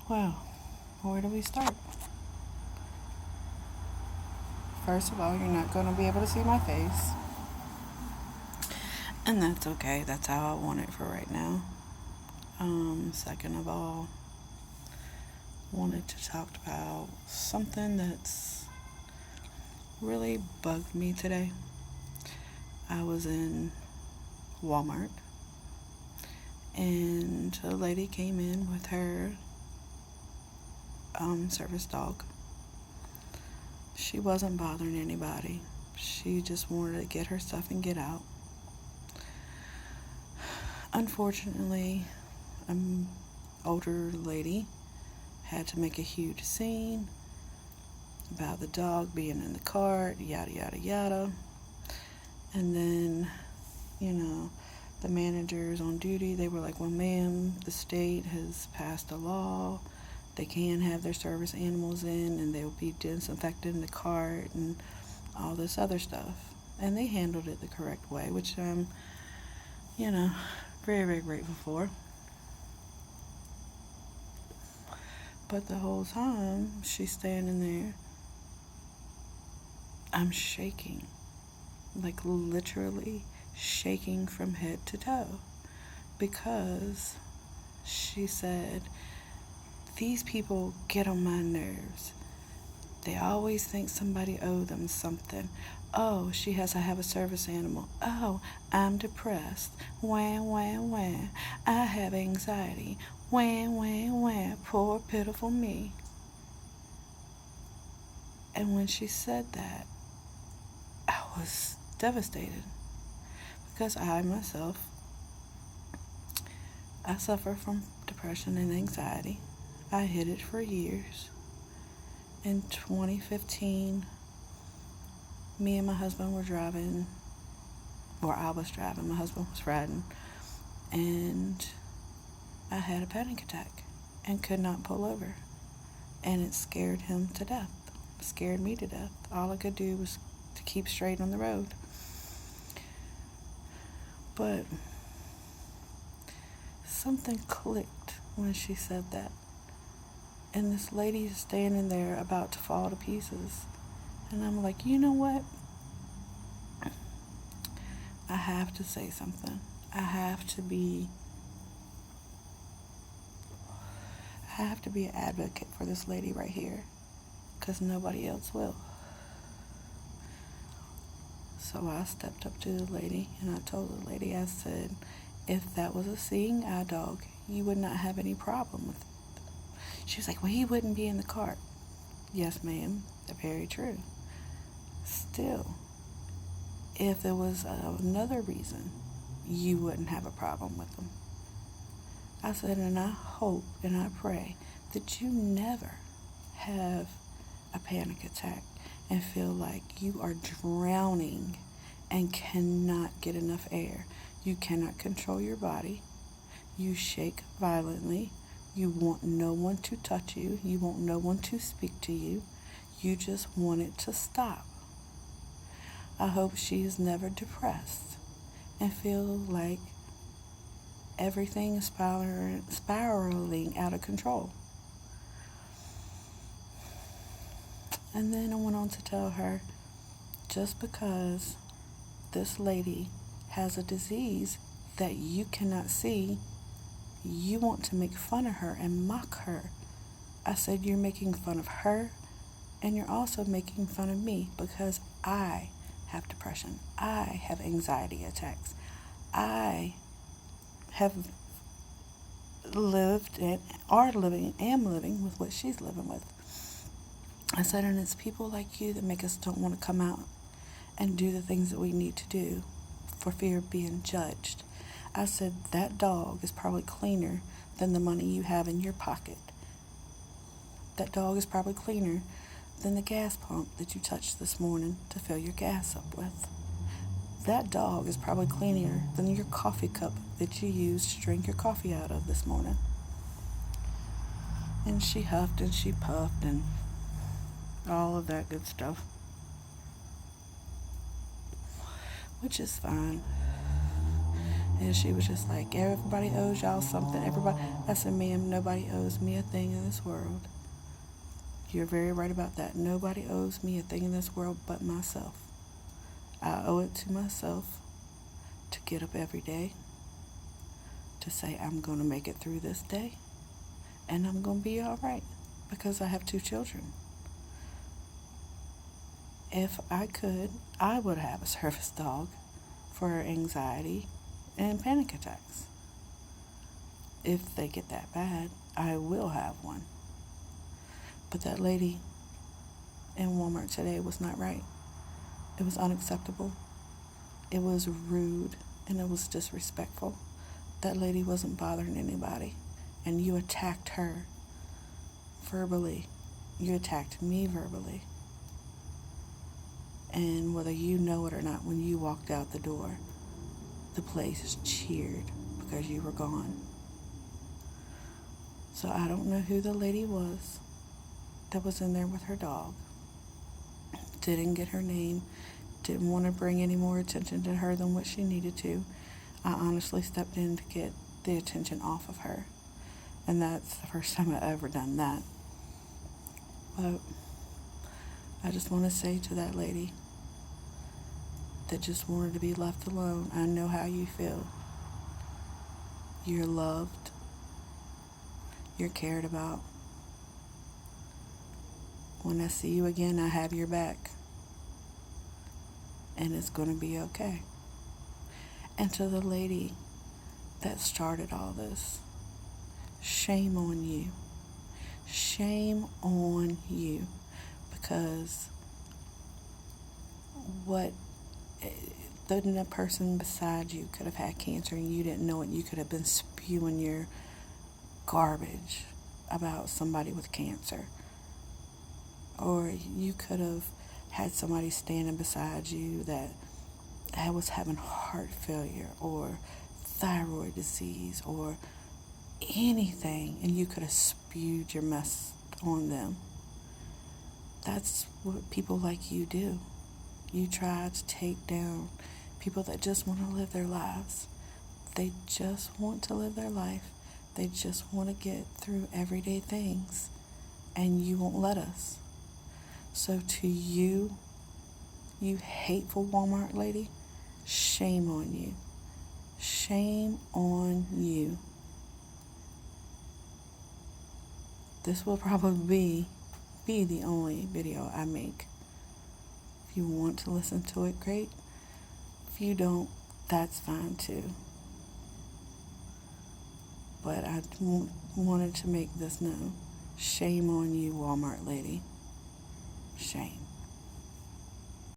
Well, where do we start? First of all, you're not going to be able to see my face. And that's okay. That's how I want it for right now. Second of all, wanted to talk about something that's really bugged me today. I was in Walmart and a lady came in with her service dog. She wasn't bothering anybody. She just wanted to get her stuff and get out. Unfortunately, an older lady had to make a huge scene about the dog being in the cart, yada, yada, yada. And then, the managers on duty, they were like, well, ma'am, the state has passed a law. They can have their service animals in and they'll be disinfected in the cart and all this other stuff. And they handled it the correct way, which I'm, very, very grateful for. But the whole time she's standing there, I'm shaking. Like literally shaking from head to toe. Because she said, these people get on my nerves. They always think somebody owes them something. Oh, she has to have a service animal. Oh, I'm depressed. Wah, wah, wah. I have anxiety. Wah, wah, wah. Poor, pitiful me. And when she said that, I was devastated. Because I myself, I suffer from depression and anxiety. I hid it for years. In 2015, me and my husband were driving, or I was driving, my husband was riding, and I had a panic attack and could not pull over. And it scared him to death, scared me to death. All I could do was to keep straight on the road. But something clicked when she said that. And this lady is standing there about to fall to pieces. And I'm like, you know what? I have to say something. I have to be an advocate for this lady right here. Because nobody else will. So I stepped up to the lady and I told the lady, I said, if that was a seeing eye dog, you would not have any problem with it. She was like, well, he wouldn't be in the cart. Yes, ma'am. Very true. Still, if there was another reason, you wouldn't have a problem with them. I said, and I hope and I pray that you never have a panic attack and feel like you are drowning and cannot get enough air. You cannot control your body. You shake violently. You want no one to touch you. You want no one to speak to you. You just want it to stop. I hope she is never depressed and feel like everything is spiraling out of control. And then I went on to tell her, just because this lady has a disease that you cannot see, you want to make fun of her and mock her. I said, you're making fun of her and you're also making fun of me because I have depression. I have anxiety attacks. I have lived and am living with what she's living with. I said, and it's people like you that make us don't want to come out and do the things that we need to do for fear of being judged. I said, that dog is probably cleaner than the money you have in your pocket. That dog is probably cleaner than the gas pump that you touched this morning to fill your gas up with. That dog is probably cleaner than your coffee cup that you used to drink your coffee out of this morning. And she huffed and she puffed and all of that good stuff, which is fine. And she was just like, everybody owes y'all something. Everybody. I said, ma'am, nobody owes me a thing in this world. You're very right about that. Nobody owes me a thing in this world but myself. I owe it to myself to get up every day, to say I'm going to make it through this day, and I'm going to be all right because I have 2 children. If I could, I would have a service dog for anxiety and panic attacks. If they get that bad, I will have one. But that lady in Walmart today was not right. It was unacceptable. It was rude, and it was disrespectful. That lady wasn't bothering anybody, and you attacked her verbally. You attacked me verbally. And whether you know it or not, when you walked out the door, the place cheered because you were gone. So I don't know who the lady was that was in there with her dog. Didn't get her name. Didn't want to bring any more attention to her than what she needed to. I honestly stepped in to get the attention off of her. And that's the first time I've ever done that. But I just want to say to that lady that just wanted to be left alone, I know how you feel. You're loved. You're cared about. When I see you again, I have your back. And it's going to be okay. And to the lady that started all this, shame on you. Shame on you. Because the person beside you could have had cancer and you didn't know it. You could have been spewing your garbage about somebody with cancer. Or you could have had somebody standing beside you that was having heart failure or thyroid disease or anything, and you could have spewed your mess on them. That's what people like you do. You try to take down people that just want to live their lives. They just want to live their life. They just want to get through everyday things, and you won't let us. So to you, you hateful Walmart lady, shame on you. Shame on you. This will probably be the only video I make. If you want to listen to it, great. If you don't, that's fine too. But I wanted to make this known. Shame on you, Walmart lady. Shame.